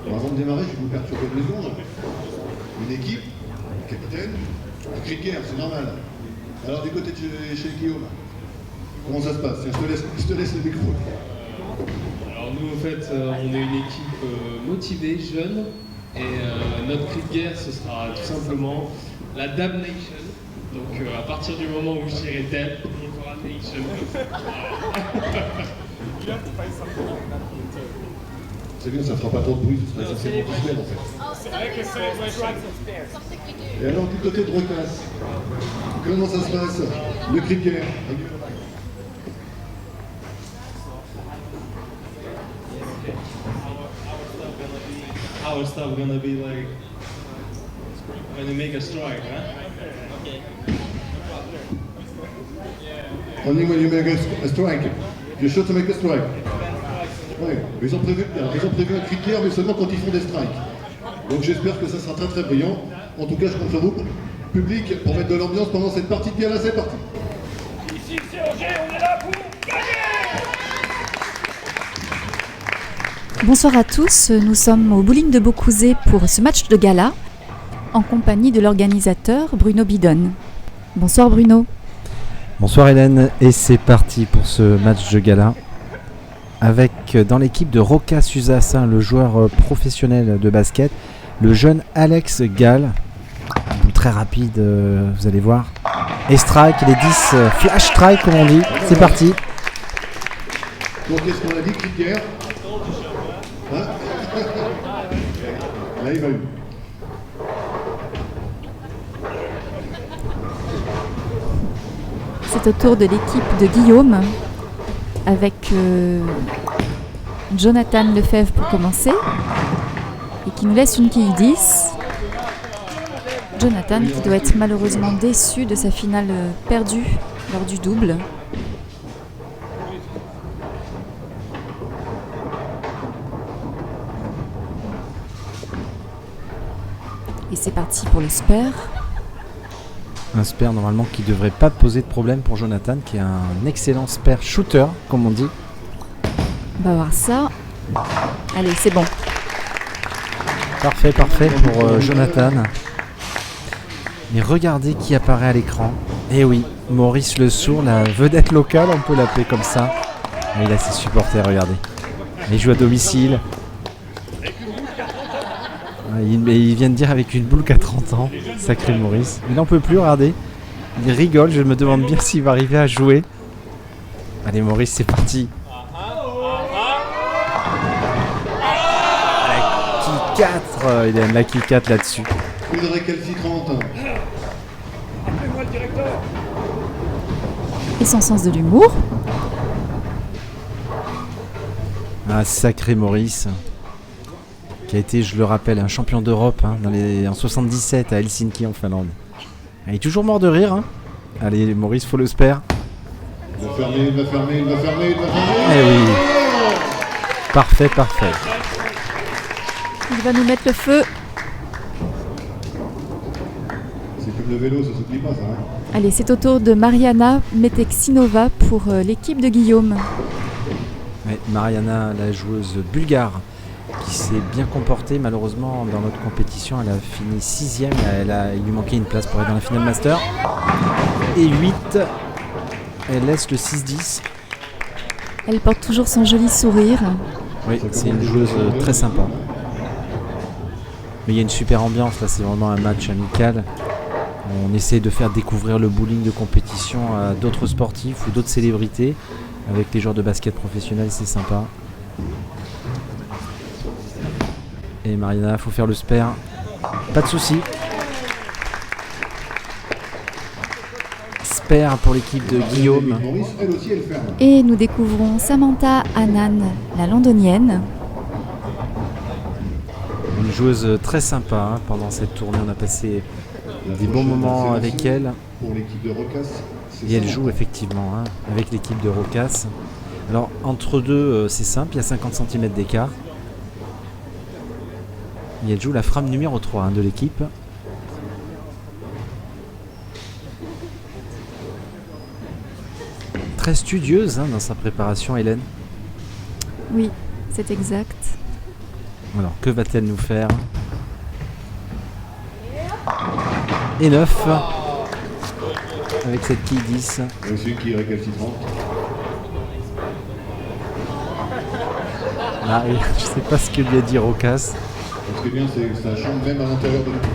Bon, avant de démarrer, je vais vous perturber 2 secondes. Une équipe, un capitaine, un cri de guerre, c'est normal. Alors du côté de chez Guillaume, comment ça se passe? Tiens, je te laisse le micro. Alors nous, en fait, on est une équipe motivée, jeune, et notre cri de guerre, ce sera tout simplement la Dab Nation. Donc à partir du moment où je dirai Dab, on fera Nation. C'est bien, ça fera pas trop de bruit, ce sera essentiellement visuel en fait. C'est vrai que c'est... Et alors du côté de Rocasse, comment ça se passe? Le cri de guerre. Our stuff gonna be like when you make a strike, huh? Only when you make a strike. You're sure to make a strike. Oui, ils ont prévu un cri de guerre, mais seulement quand ils font des strikes. Donc j'espère que ça sera très très brillant. En tout cas, je compte sur vous, public, pour mettre de l'ambiance pendant cette partie de guerre. Là, c'est parti. Ici, c'est Roger, on est là pour gagner! Bonsoir à tous, nous sommes au bowling de Beaucouzé pour ce match de gala, en compagnie de l'organisateur Bruno Bidon. Bonsoir Bruno. Bonsoir Hélène, et c'est parti pour ce match de gala. Avec dans l'équipe de Rocasse Uzassin, le joueur professionnel de basket, le jeune Alex Gall, très rapide, vous allez voir. Et strike, les 10 flash strike comme on dit, c'est parti. Donc qu'est-ce qu'on a dit, cri de guerre? Hein? Là, il va eu. C'est au tour de l'équipe de Guillaume, avec Jonathan Lefebvre pour commencer, et qui nous laisse une quille 10. Jonathan qui doit être malheureusement déçu de sa finale perdue lors du double. Et c'est parti pour le spare. Un spare normalement qui ne devrait pas poser de problème pour Jonathan, qui est un excellent spare shooter, comme on dit. On va voir ça. Allez, c'est bon. Parfait pour Jonathan. Mais regardez qui apparaît à l'écran. Et oui, Maurice Le Sourd, la vedette locale, on peut l'appeler comme ça. Et il a ses supporters, regardez. Il joue à domicile. Il vient de dire avec une boule qu'à 30 ans. Sacré Maurice. Il n'en peut plus, regardez. Il rigole, je me demande bien s'il va arriver à jouer. Allez Maurice, c'est parti. La kill 4, il aime la kill 4 là-dessus. Une récalcitrante. Appelez-moi le directeur! Et son sens de l'humour. Ah, sacré Maurice, qui a été, je le rappelle, un champion d'Europe en 77 à Helsinki en Finlande. Il est toujours mort de rire. Allez Maurice, faut le spare. Il va fermer. Eh oui. Parfait. Il va nous mettre le feu. C'est comme le vélo, ça s'oublie pas ça. Hein. Allez, c'est au tour de Mariana Metexinova pour l'équipe de Guillaume. Ouais, Mariana, la joueuse bulgare, qui s'est bien comportée. Malheureusement, dans notre compétition, elle a fini 6ème. Il lui manquait une place pour être dans la finale master. Et 8, elle laisse le 6-10. Elle porte toujours son joli sourire. Oui, c'est une joueuse très sympa. Mais il y a une super ambiance, là, c'est vraiment un match amical. On essaie de faire découvrir le bowling de compétition à d'autres sportifs ou d'autres célébrités. Avec les joueurs de basket professionnels, c'est sympa. Et Mariana, il faut faire le spare. Pas de souci. Spare pour l'équipe de Guillaume. Maurice, elle aussi, elle ferme. Et nous découvrons Samantha Annan, la londonienne. Une joueuse très sympa. Pendant cette tournée, on a passé des bons moments avec elle. Pour l'équipe de Rocasse. Et elle joue effectivement avec l'équipe de Rocasse. Alors entre deux, c'est simple, il y a 50 cm d'écart. Et elle joue la frame numéro 3 de l'équipe. Très studieuse dans sa préparation, Hélène. Oui, c'est exact. Alors, que va-t-elle nous faire? Et 9. Avec cette quille 10. Il y a aussi une qui est récalcitrante. Ah, et je sais pas ce que lui a dit Rocas. Ce qui est bien, c'est que ça chante même à l'intérieur de l'équipe.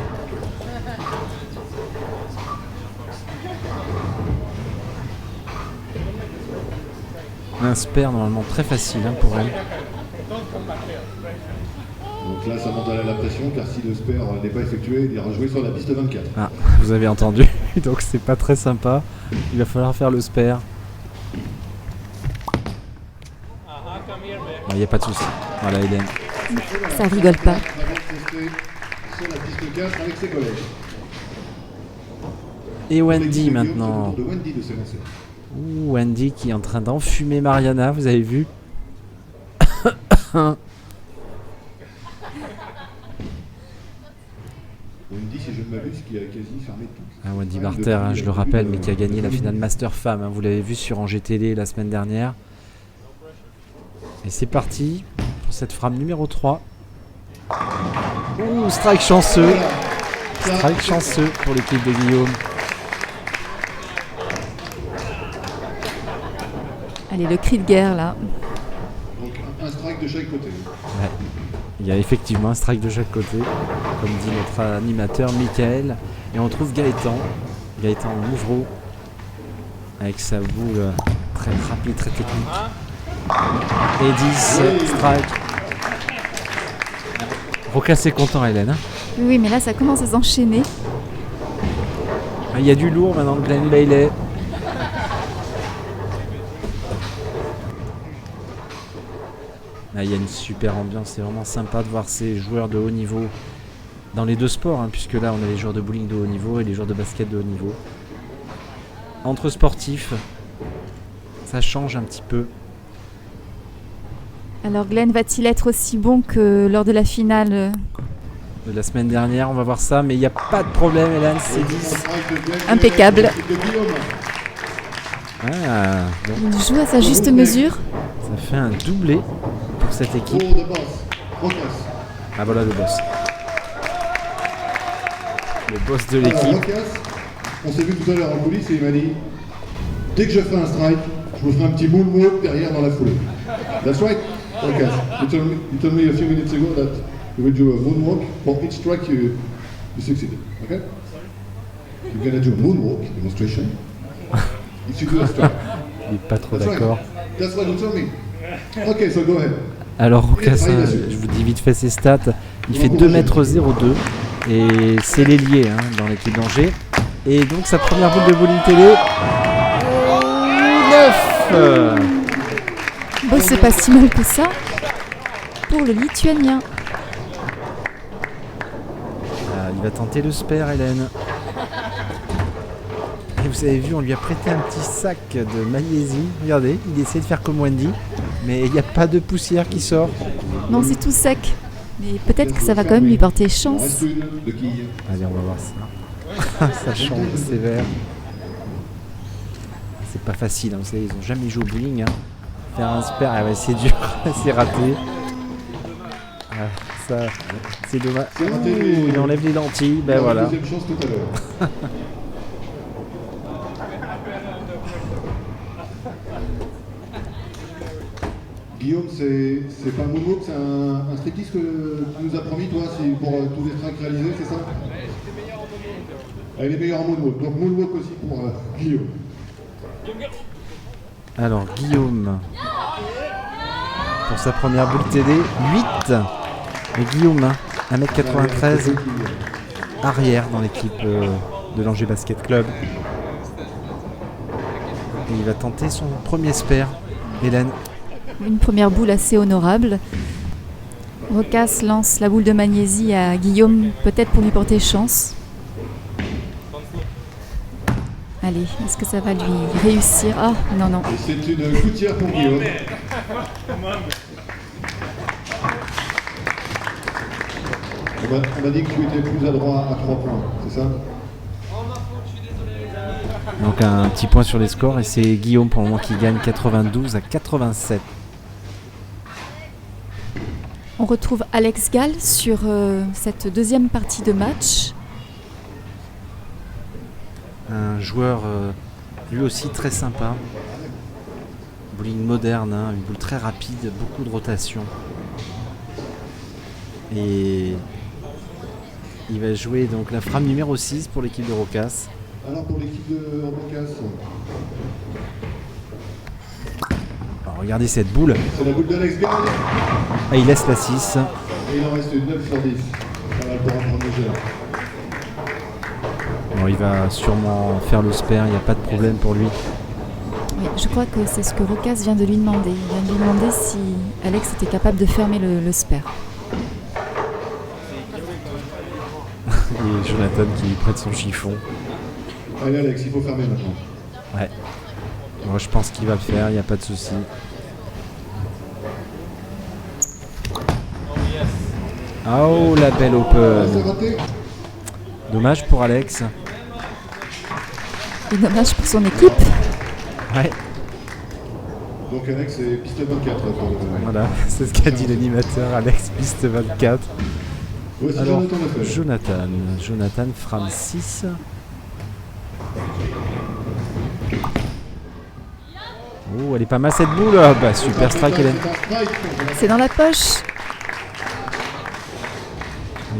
Un spare normalement très facile hein, pour elle. Donc là, ça monte à la pression, car si le spare n'est pas effectué, il ira jouer sur la piste 24. Ah, vous avez entendu, donc c'est pas très sympa. Il va falloir faire le spare. Il n'y a pas de souci. Voilà, Hélène. Ça rigole pas. Avant de tester sur la piste 4 avec ses collègues. Et Wendy L'équipe de Guillaume, maintenant. c'est le tour de Wendy de s'élancer. Ouh, Wendy qui est en train d'enfumer Mariana, vous avez vu? Wendy, si je ne m'abuse, qui a quasi fermé tout. Ah, Wendy Barter, hein, je le rappelle, mais qui a gagné la finale Master Femme. Hein, vous l'avez vu sur Angers Télé la semaine dernière. Et c'est parti pour cette frame numéro 3. Ouh, strike chanceux. Strike chanceux pour l'équipe de Guillaume. Allez, le cri de guerre là. Donc un strike de chaque côté. Ouais. Il y a effectivement un strike de chaque côté, comme dit notre animateur Michael. Et on trouve Gaëtan Mouvreau, avec sa boule très rapide, très technique. Et 10, strike. Rocas est content, Hélène. Hein. Oui, mais là, ça commence à s'enchaîner. Ah, il y a du lourd maintenant, Glenn Bailey. Ah, il y a une super ambiance, c'est vraiment sympa de voir ces joueurs de haut niveau dans les deux sports, hein, puisque là on a les joueurs de bowling de haut niveau et les joueurs de basket de haut niveau. Entre sportifs, ça change un petit peu. Alors Glenn va-t-il être aussi bon que lors de la finale? De la semaine dernière, on va voir ça, mais il n'y a pas de problème, Hélène, c'est 10. Impeccable. Ah, bon, Il joue à sa juste mesure. ça fait un doublé pour cette équipe. Tour de boss. Rocas. Ah voilà le boss. Le boss de Alors, l'équipe. Rocas, on s'est vu tout à l'heure en coulisses et il m'a dit dès que je fais un strike, je vous ferai un petit moonwalk derrière dans la foulée. That's right, Rocas. You told me a few minutes ago that you will do a moonwalk for each strike you succeeded. Okay? You're gonna do a moonwalk demonstration if you do a strike. Il n'est pas trop That's d'accord. right. That's what you told me. Okay, so go ahead. Alors Rocas, je vous dis vite fait ses stats. Il fait 2m02 et c'est l'ailier hein, dans l'équipe d'Angers. Et donc sa première boule de bowling télé. 9. Bon, c'est pas si mal que ça pour le Lituanien. Ah, il va tenter le spare, Hélène. Et vous avez vu, on lui a prêté un petit sac de magnésie. Regardez, il essaie de faire comme Wendy, mais il n'y a pas de poussière qui sort. Non, c'est tout sec. Mais peut-être que ça va quand même lui porter Il en chance. reste une de quilles. Allez, on va voir ça. Ça change sévère. C'est pas facile, hein, vous savez, ils n'ont jamais joué au bowling. Hein. Faire un spare, ah ouais, c'est dur, c'est raté. Ah, ça, c'est dommage. C'est raté. Ouh, il enlève les lentilles, ben Il aura voilà. une deuxième chance tout à l'heure. Guillaume, c'est pas un moonwalk, c'est un striptease que tu nous as promis, toi, pour tous les strikes réalisés, c'est ça? Elle est meilleure en moonwalk, donc moonwalk aussi pour Guillaume. Alors, Guillaume, pour sa première boule TD, 8. Et Guillaume, hein, 1m93, arrière dans l'équipe de l'Angers Basket Club. Et il va tenter son premier spare. Hélène. Une première boule assez honorable. Rocas lance la boule de magnésie à Guillaume, peut-être pour lui porter chance. Allez, est-ce que ça va lui réussir? Ah, non, non. Et c'est une gouttière pour Guillaume. On m'a dit que tu étais plus adroit à 3 points, c'est ça? Donc un petit point sur les scores et c'est Guillaume pour le moment qui gagne 92 à 87. On retrouve Alex Gall sur cette deuxième partie de match. Un joueur lui aussi très sympa. Bowling moderne, hein, une boule très rapide, beaucoup de rotation. Et il va jouer donc la frame numéro 6 pour l'équipe de Rocas. Alors pour l'équipe de Rocas, Alors, regardez cette boule. c'est la boule d'Alex Gall. Ah, il laisse la 6. Et il en reste une 9 sur 10. Ça va pour un premier jet. Bon, il va sûrement faire le spare, il n'y a pas de problème pour lui. Oui, je crois que c'est ce que Rocas vient de lui demander. Il vient de lui demander si Alex était capable de fermer le spare. Et Jonathan qui lui prête son chiffon. Allez Alex, il faut fermer maintenant. Ouais. Moi je pense qu'il va le faire, il n'y a pas de souci. Oh la belle Ah, c'est open. raté. Dommage pour Alex. Et dommage pour son équipe. Ouais, Donc Alex, c'est piste 24 pour le moment. voilà, c'est ce qu'a dit l'animateur. Alex piste 24. Voici Alors, Jonathan Lefebvre. Jonathan frame 6. Oh, elle est pas mal cette boule. Ah, bah, super strike Hélène. C'est un strike pour C'est dans la poche.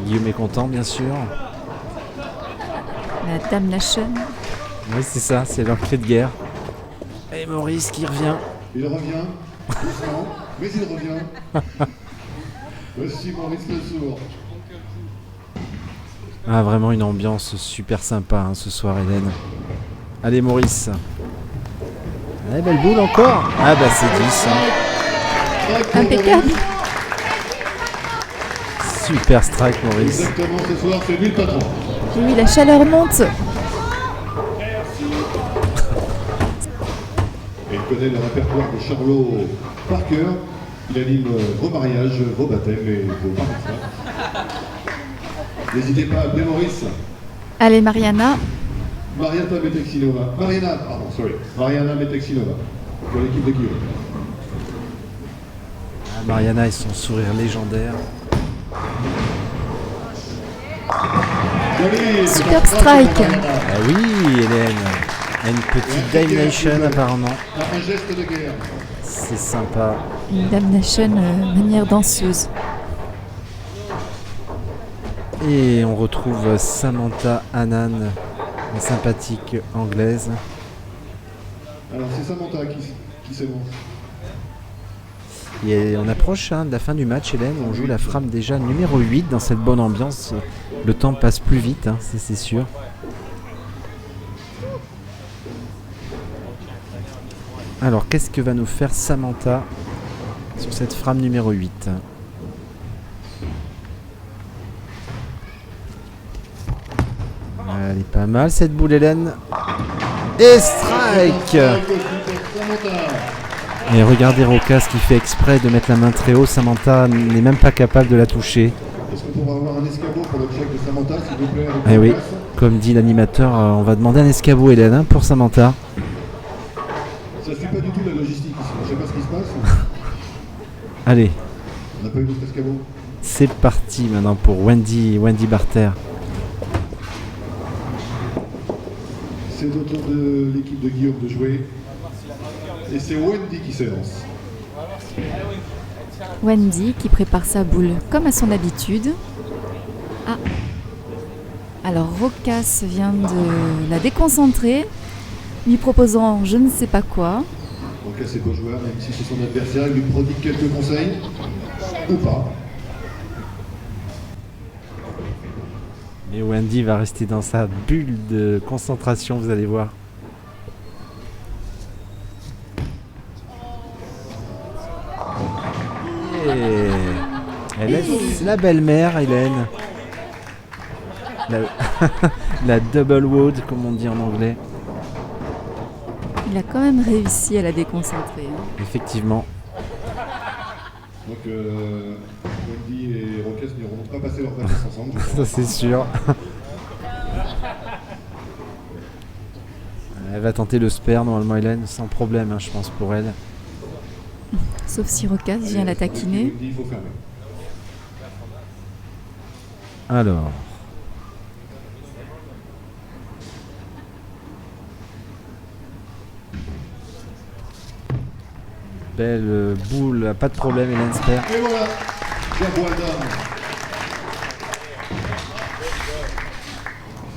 Guillaume est content bien sûr. La Dame Nation. Oui c'est ça, c'est leur cri de guerre. Et Maurice qui revient. Il revient, doucement, mais il revient. Voici Maurice Le Sourd. Ah vraiment une ambiance super sympa hein, ce soir Hélène. Allez Maurice. Allez belle boule encore. Ah bah c'est 10 hein. Strike pour Impeccable. Maurice. Super strike Maurice. Exactement, ce soir, c'est lui le patron. Oui, la chaleur monte. Et il connaît le répertoire de Charlot Parker. Il anime vos mariages, vos baptêmes et vos bar mitzvahs. N'hésitez pas à appeler Maurice. Allez, Mariana. Mariana Metexinova pour l'équipe de Guillaume. Ah, Mariana et son sourire légendaire. Allez, c'est Super un strike strike. pour Mariana. Ah oui Hélène. Une petite Dame Nation apparemment. Un geste de guerre. C'est sympa. Une Dame Nation manière danseuse. Et on retrouve Samantha Annan, la sympathique anglaise. Alors c'est Samantha qui s'élance. Et on approche hein, de la fin du match, Hélène. On joue la frame déjà numéro 8 dans cette bonne ambiance. Le temps passe plus vite, hein, c'est sûr. Alors, qu'est-ce que va nous faire Samantha sur cette frame numéro 8 ? Elle est pas mal cette boule, Hélène. Et strike! Et regardez Rocas qui fait exprès de mettre la main très haut. Samantha n'est même pas capable de la toucher. Est-ce qu'on pourra avoir un escabeau pour le check de Samantha, s'il vous plaît? Eh oui, comme dit l'animateur, on va demander un escabeau, Hélène, hein, pour Samantha. Ça ne suit pas du tout la logistique ici. Je ne sais pas ce qui se passe. Allez, On n'a pas eu d'autre escabeau. c'est parti maintenant pour Wendy Barter. C'est au tour de l'équipe de Guillaume de jouer. Et c'est Wendy qui s'élance. Wendy qui prépare sa boule comme à son habitude. Ah. Alors Rocas vient de la déconcentrer, lui proposant je ne sais pas quoi. Donc là, c'est beau joueur, même si c'est son adversaire, il lui prodigue quelques conseils. Ou pas. Et Wendy va rester dans sa bulle de concentration, vous allez voir. Et elle laisse la belle-mère, Hélène. La double wood, comme on dit en anglais. Il a quand même réussi à la déconcentrer. Effectivement. Donc Wendy et Rocas n'iront pas passer leurs vacances ensemble. je Ça pense. c'est sûr. Elle va tenter le spare normalement, Hélène, sans problème, hein, je pense, pour elle. Sauf si Rocas vient la taquiner. Wendy, il faut fermer. Alors. Belle boule, pas de problème, Hélène Sper. Et voilà, Jabouin Dame.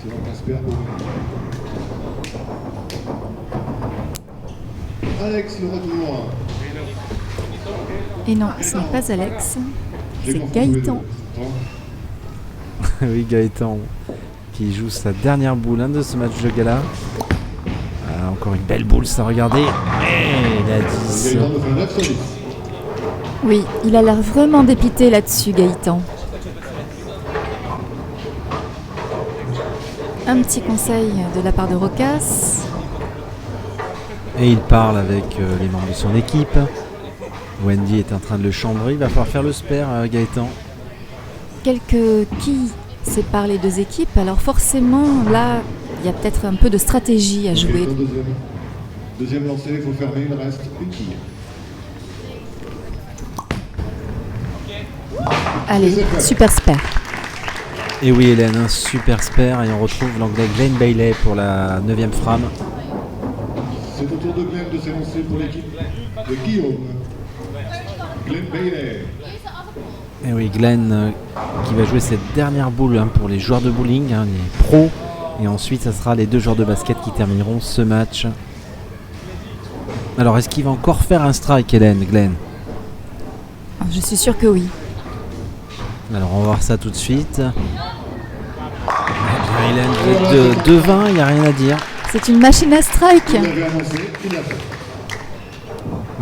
C'est donc un super beau. Alex, le retour. Et non, ce n'est pas Alex, J'ai c'est confondu les Gaëtan. deux. Oui, Gaëtan qui joue sa dernière boule de ce match de gala. Ah, encore une belle boule, ça, regardez. Et la 10. Gaëtan me fait un 9 sur 10. Oui, il a l'air vraiment dépité là-dessus, Gaëtan. Un petit conseil de la part de Rocas. Et il parle avec les membres de son équipe. Wendy est en train de le chambrer. Il va falloir faire le spare, Gaëtan. Quelques quilles séparent les deux équipes, alors forcément, là, il y a peut-être un peu de stratégie à jouer. Gaëtan, deuxième lancé, il faut fermer, il reste une quille. Allez, super spare. Et oui, Hélène, un super spare. Et on retrouve l'anglais Glenn Bailey pour la 9e frame. C'est au tour de Glenn de s'élancer pour l'équipe de Guillaume. Glenn Bailey. Et oui, Glenn qui va jouer cette dernière boule pour les joueurs de bowling, les pros. Et ensuite, ça sera les deux joueurs de basket qui termineront ce match. Alors, est-ce qu'il va encore faire un strike, Hélène, Glenn? Je suis sûre que oui. Alors, on va voir ça tout de suite. Hélène, vous êtes de 20, il n'y a rien à dire. C'est une machine à strike. Il l'avait annoncé, il l'a fait.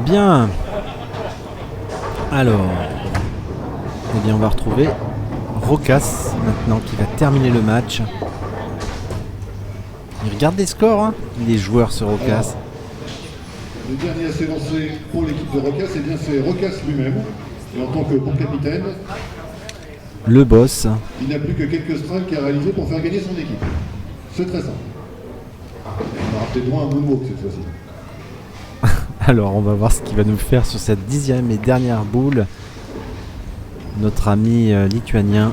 Bien. Alors, eh bien, on va retrouver Rocas maintenant qui va terminer le match. Il regarde les scores, les joueurs sur Rocas. Le dernier à s'élancer pour l'équipe de Rocas, eh bien c'est Rocas lui-même. Et en tant que bon capitaine, Le boss. il n'a plus que quelques strikes à réaliser pour faire gagner son équipe. C'est très simple. On aura peut-être droit à un moonwalk cette fois-ci. Alors, on va voir ce qu'il va nous faire sur cette 10e et dernière boule. Notre ami lituanien.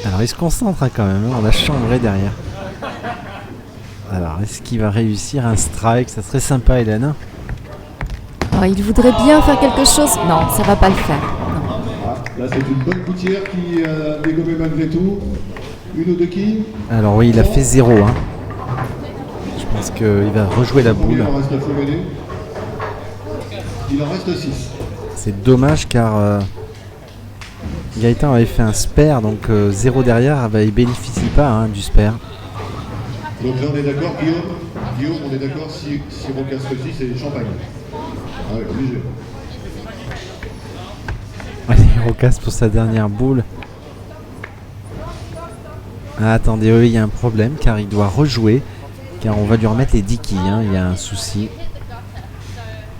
Alors, il se concentre quand même. On a chambré derrière. Alors, est-ce qu'il va réussir un strike? Ça serait sympa, Hélène. Oh, il voudrait bien faire quelque chose. Non, ça va pas le faire. Non. Ah, là c'est une bonne gouttière qui a dégommé malgré tout. Une ou deux quilles. Alors, oui, il a fait 0. Je pense qu'il va rejouer la boule. Il en reste à Fogané. Il en reste 6. C'est dommage car Gaëtan avait fait un spare, donc 0 derrière, il bénéficie pas du spare. Donc là on est d'accord, Guillaume. Guillaume, on est d'accord, si Rocas réussit, c'est champagne. Ah ouais, obligé. Allez, Rocas pour sa dernière boule. Ah, attendez, oui, il y a un problème car il doit rejouer, car on va lui remettre les 10 quilles, il y a un souci.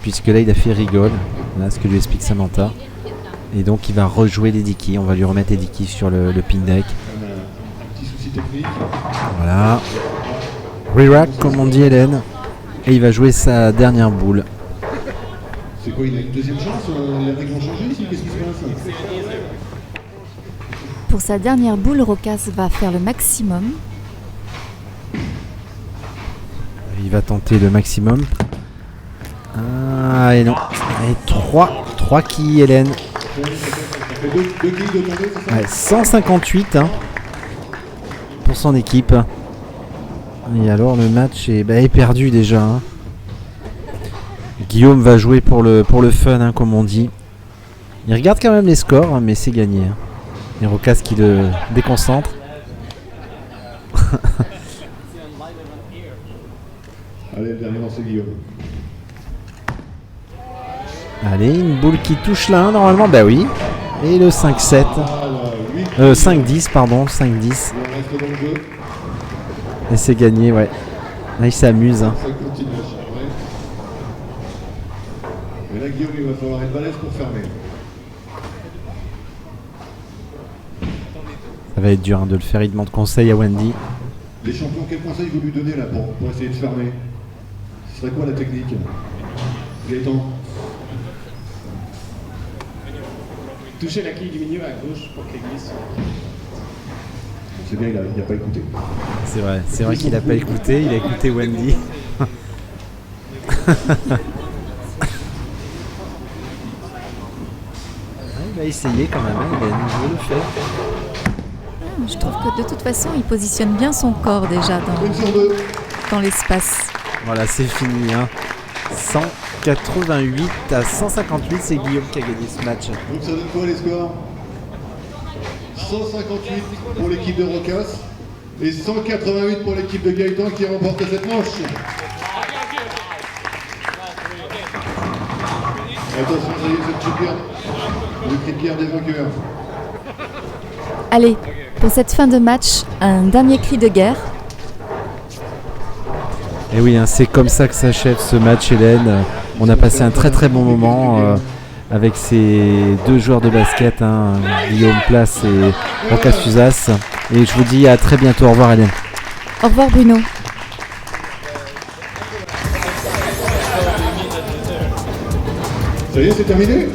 Puisque là il a fait rigole, voilà ce que lui explique Samantha. Et donc il va rejouer les 10 quilles, on va lui remettre les 10 quilles sur le pin deck. Un petit souci technique. Voilà. Re-rack comme on dit, Hélène. Et il va jouer sa dernière boule. C'est quoi, il a une deuxième chance? Les règles ont changé ici? Qu'est-ce qui se passe? Pour sa dernière boule, Rocas va faire le maximum. Il va tenter le maximum. Ah et non. Et 3 quilles, Hélène. Ça fait deux quilles de tomber, c'est ça? Ouais, 158 pour son équipe. Et alors le match est perdu déjà. Guillaume va jouer pour le fun, comme on dit. Il regarde quand même les scores, mais c'est gagné. Et Rocas qui le déconcentre. Allez, le dernier lancé, Guillaume. Allez, une boule qui touche là, normalement, bah oui. Et le 5-7. Ah, là, 5-10, pardon, 5-10. Il en reste dans le jeu. Et c'est gagné, ouais. Là, il s'amuse. Ça continue à chambrer. Mais là, Guillaume, il va falloir être balèze pour fermer. Ça va être dur de le faire, il demande conseil à Wendy. Les champions, quel conseil vous lui donnez là pour essayer de fermer? Ce serait quoi la technique? Gaëtan? touchez la quille du milieu à gauche pour qu'elle glisse. C'est bien, il n'a pas écouté. C'est vrai qu'il n'a pas écouté, il a écouté Wendy. Il va essayer quand même, hein, il a à nouveau le fait. Je trouve que de toute façon, il positionne bien son corps déjà Une sur deux. dans l'espace. Voilà, c'est fini. Hein. 188 à 158, c'est Guillaume qui a gagné ce match. Donc ça donne quoi les scores? 158 pour l'équipe de Rocas et 188 pour l'équipe de Gaëtan qui remporte cette manche. Attention, ça y est, c'est le cri de guerre des vainqueurs. Allez, pour cette fin de match, un dernier cri de guerre. Et oui, hein, c'est comme ça que s'achève ce match, Hélène. On a passé un très très bon moment avec ces deux joueurs de basket, hein, Guillaume Place et Rocas Suzas. Et je vous dis à très bientôt. Au revoir, Hélène. Au revoir Bruno. Ça y est, c'est terminé.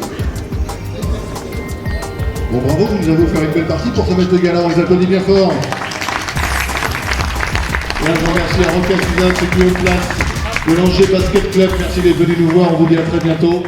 Bon, bravo, vous nous avez offert une belle partie pour ce match de gala. On les applaudit bien fort. Et un grand merci à Rocas Suzas et Guillaume Place de l'Angers Basket Club. Merci d'être venus nous voir. On vous dit à très bientôt.